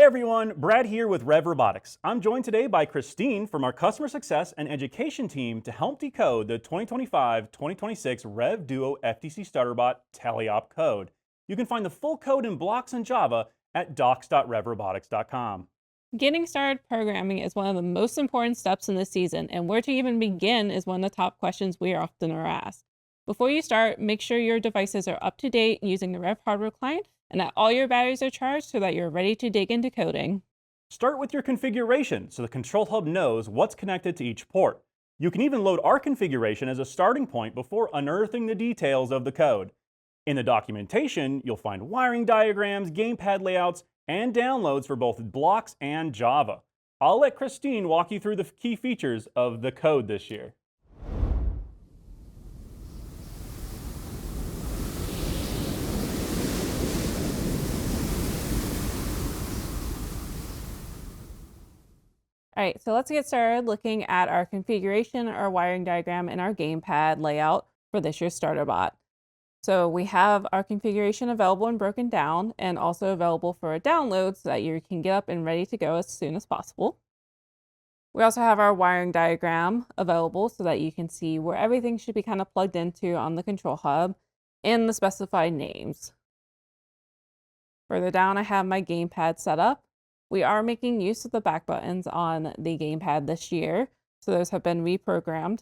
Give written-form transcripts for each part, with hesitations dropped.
everyone, Brad here with REV Robotics. I'm joined today by Christine from our Customer Success and Education team to help decode the 2025-2026 REV Duo FTC StarterBot teleop code. You can find the full code in Blocks and Java at docs.revrobotics.com. Getting started programming is one of the most important steps in this season, and where to even begin is one of the top questions we often are asked. Before you start, make sure your devices are up to date using the REV hardware client and that all your batteries are charged so that you're ready to dig into coding. Start with your configuration so the control hub knows what's connected to each port. You can even load our configuration as a starting point before unearthing the details of the code. In the documentation, you'll find wiring diagrams, gamepad layouts, and downloads for both Blocks and Java. I'll let Christine walk you through the key features of the code this year. All right, so let's get started looking at our configuration, our wiring diagram, and our gamepad layout for this year's StarterBot. So we have our configuration available and broken down and also available for a download so that you can get up and ready to go as soon as possible. We also have our wiring diagram available so that you can see where everything should be kind of plugged into on the control hub in the specified names. Further down, I have my gamepad set up. We are making use of the back buttons on the gamepad this year, so those have been reprogrammed.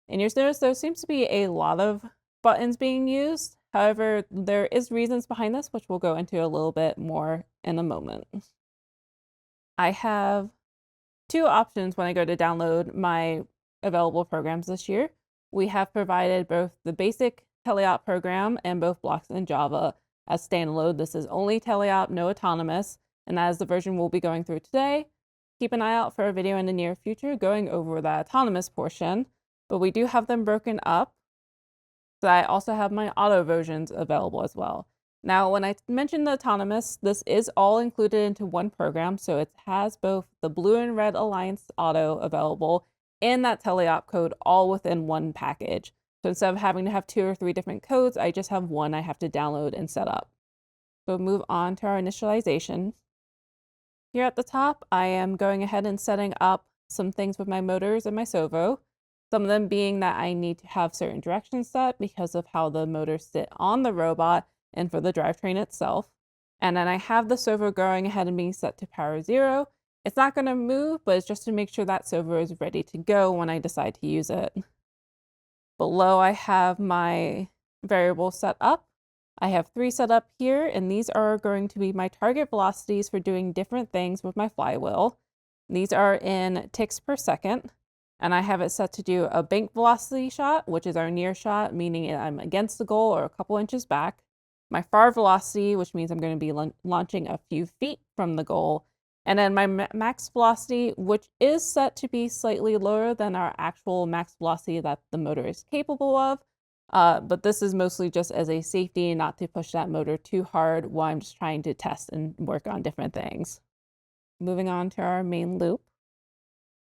And you'll notice there seems to be a lot of buttons being used. However, there is reasons behind this, which we'll go into a little bit more in a moment. I have two options when I go to download my available programs this year. We have provided both the basic teleop program and both Blocks and Java as standalone. This is only teleop, no autonomous, and that is the version we'll be going through today. Keep an eye out for a video in the near future going over the autonomous portion, but we do have them broken up. So I also have my auto versions available as well. Now, when I mentioned the autonomous, this is all included into one program, so it has both the Blue and Red Alliance auto available and that teleop code all within one package. So instead of having to have 2 or 3 different codes, I just have one I have to download and set up. So move on to our initialization. Here at the top, I am going ahead and setting up some things with my motors and my servo. Some of them being that I need to have certain directions set because of how the motors sit on the robot and for the drivetrain itself. And then I have the servo going ahead and being set to power 0. It's not going to move, but it's just to make sure that servo is ready to go when I decide to use it. Below, I have my variables set up. I have 3 set up here, and these are going to be my target velocities for doing different things with my flywheel. These are in ticks per second, and I have it set to do a bank velocity shot, which is our near shot, meaning I'm against the goal or a couple inches back. My far velocity, which means I'm going to be launching a few feet from the goal. And then my max velocity, which is set to be slightly lower than our actual max velocity that the motor is capable of. But this is mostly just as a safety, not to push that motor too hard while I'm just trying to test and work on different things. Moving on to our main loop.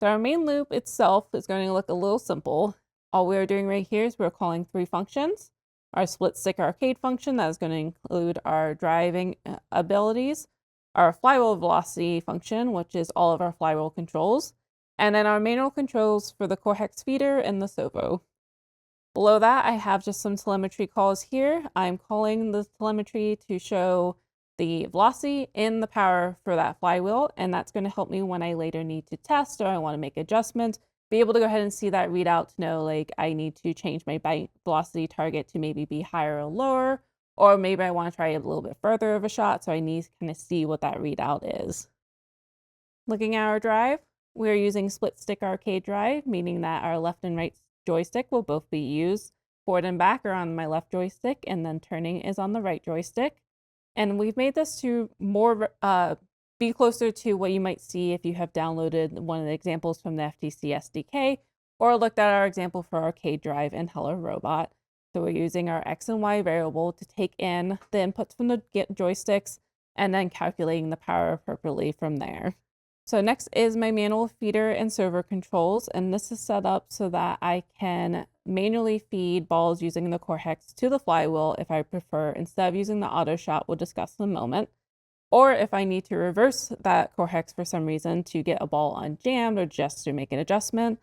So our main loop itself is going to look a little simple. All we're doing right here is we're calling 3 functions. Our split stick arcade function, that is going to include our driving abilities, our flywheel velocity function, which is all of our flywheel controls, and then our manual controls for the core hex feeder and the servo. Below that, I have just some telemetry calls here. I'm calling the telemetry to show the velocity and the power for that flywheel, and that's going to help me when I later need to test or I want to make adjustments, be able to go ahead and see that readout to know, like, I need to change my bank velocity target to maybe be higher or lower, or maybe I want to try a little bit further of a shot, so I need to kind of see what that readout is. Looking at our drive, we're using split stick arcade drive, meaning that our left and right joystick will both be used. Forward and back are on my left joystick, and then turning is on the right joystick. And we've made this to more be closer to what you might see if you have downloaded one of the examples from the FTC SDK or looked at our example for Arcade Drive and Hello Robot. So we're using our X and Y variable to take in the inputs from the joysticks and then calculating the power appropriately from there. So next is my manual feeder and server controls, and this is set up so that I can manually feed balls using the core hex to the flywheel if I prefer, instead of using the auto shot we'll discuss in a moment. or if I need to reverse that core hex for some reason to get a ball unjammed or just to make an adjustment.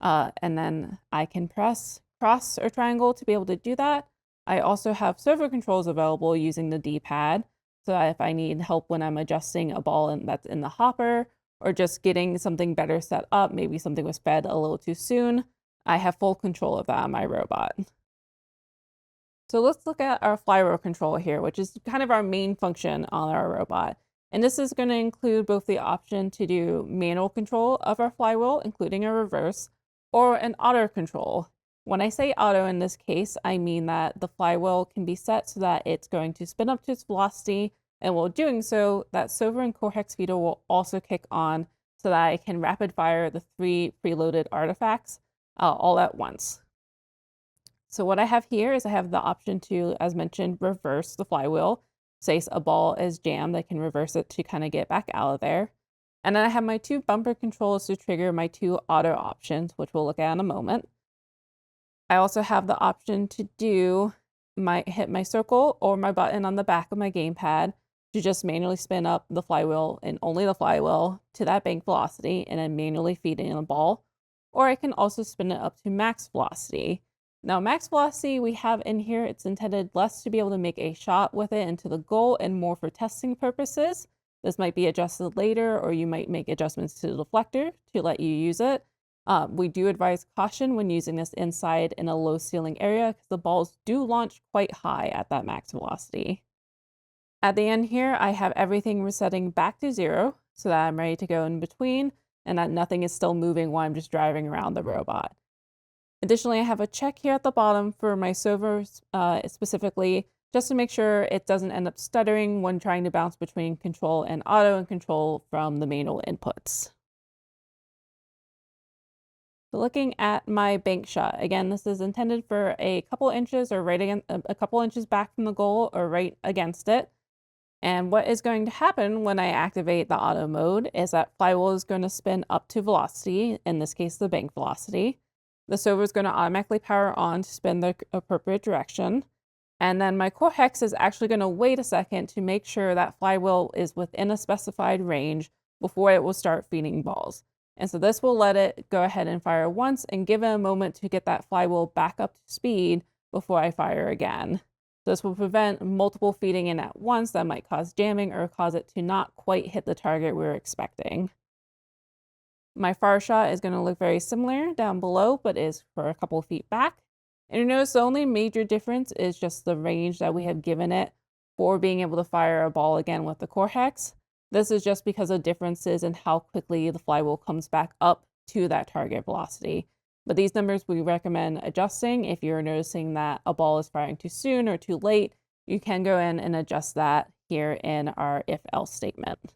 And then I can press cross or triangle to be able to do that. I also have servo controls available using the D-pad, so that if I need help when I'm adjusting a ball that's in the hopper, or just getting something better set up, maybe something was fed a little too soon, I have full control of that on my robot. So let's look at our flywheel control here, which is kind of our main function on our robot. And this is going to include both the option to do manual control of our flywheel, including a reverse, or an auto control. When I say auto in this case, I mean that the flywheel can be set so that it's going to spin up to its velocity, and while doing so, that servo and core hex feeder will also kick on so that I can rapid fire the 3 preloaded artifacts all at once. So what I have here is I have the option to, as mentioned, reverse the flywheel. Say a ball is jammed, I can reverse it to kind of get back out of there. And then I have my 2 bumper controls to trigger my 2 auto options, which we'll look at in a moment. I also have the option to hit my circle or my button on the back of my gamepad to just manually spin up the flywheel and only the flywheel to that bank velocity and then manually feed in a ball. Or I can also spin it up to max velocity. Now, max velocity we have in here, it's intended less to be able to make a shot with it into the goal and more for testing purposes. This might be adjusted later, or you might make adjustments to the deflector to let you use it. We do advise caution when using this inside in a low ceiling area because the balls do launch quite high at that max velocity. At the end here, I have everything resetting back to 0 so that I'm ready to go in between and that nothing is still moving while I'm just driving around the robot. Additionally, I have a check here at the bottom for my servos specifically, just to make sure it doesn't end up stuttering when trying to bounce between control and auto and control from the manual inputs. So looking at my bank shot, again, this is intended for a couple inches or a couple inches back from the goal or right against it. And what is going to happen when I activate the auto mode is that flywheel is going to spin up to velocity, in this case, the bank velocity. The servo is going to automatically power on to spin the appropriate direction. And then my core hex is actually going to wait a second to make sure that flywheel is within a specified range before it will start feeding balls. And so this will let it go ahead and fire once and give it a moment to get that flywheel back up to speed before I fire again. This will prevent multiple feeding in at once that might cause jamming or cause it to not quite hit the target we were expecting. My fire shot is going to look very similar down below, but is for a couple feet back. And you notice the only major difference is just the range that we have given it for being able to fire a ball again with the core hex. This is just because of differences in how quickly the flywheel comes back up to that target velocity. But these numbers we recommend adjusting. If you're noticing that a ball is firing too soon or too late, you can go in and adjust that here in our if-else statement.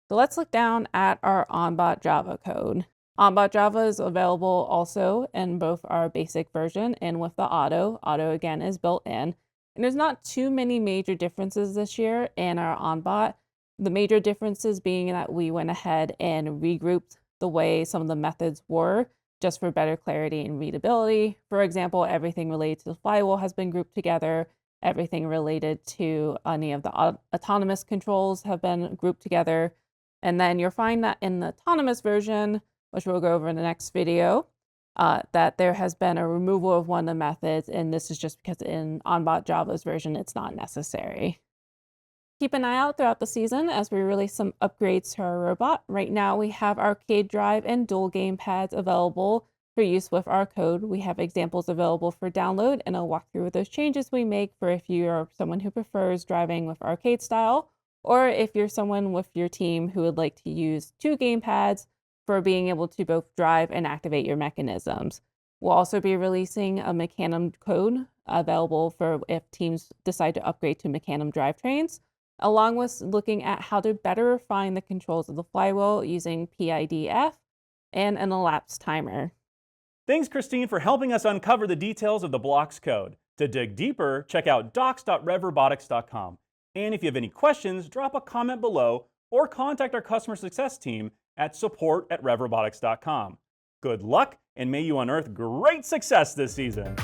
So let's look down at our OnBot Java code. OnBot Java is available also in both our basic version and with the auto. Auto again is built in. And there's not too many major differences this year in our OnBot. The major differences being that we went ahead and regrouped the way some of the methods were just for better clarity and readability. For example, everything related to the flywheel has been grouped together. Everything related to any of the autonomous controls have been grouped together. And then you'll find that in the autonomous version, which we'll go over in the next video, that there has been a removal of one of the methods, and this is just because in OnBot Java's version, it's not necessary. Keep an eye out throughout the season as we release some upgrades to our robot. Right now, we have arcade drive and dual game pads available for use with our code. We have examples available for download, and I'll walk through those changes we make for if you are someone who prefers driving with arcade style, or if you're someone with your team who would like to use 2 game pads for being able to both drive and activate your mechanisms. We'll also be releasing a Mecanum code available for if teams decide to upgrade to Mecanum drivetrains, along with looking at how to better refine the controls of the flywheel using PIDF and an elapsed timer. Thanks, Christine, for helping us uncover the details of the Blocks code. To dig deeper, check out docs.revrobotics.com. And if you have any questions, drop a comment below or contact our customer success team at support@revrobotics.com. Good luck, and may you unearth great success this season.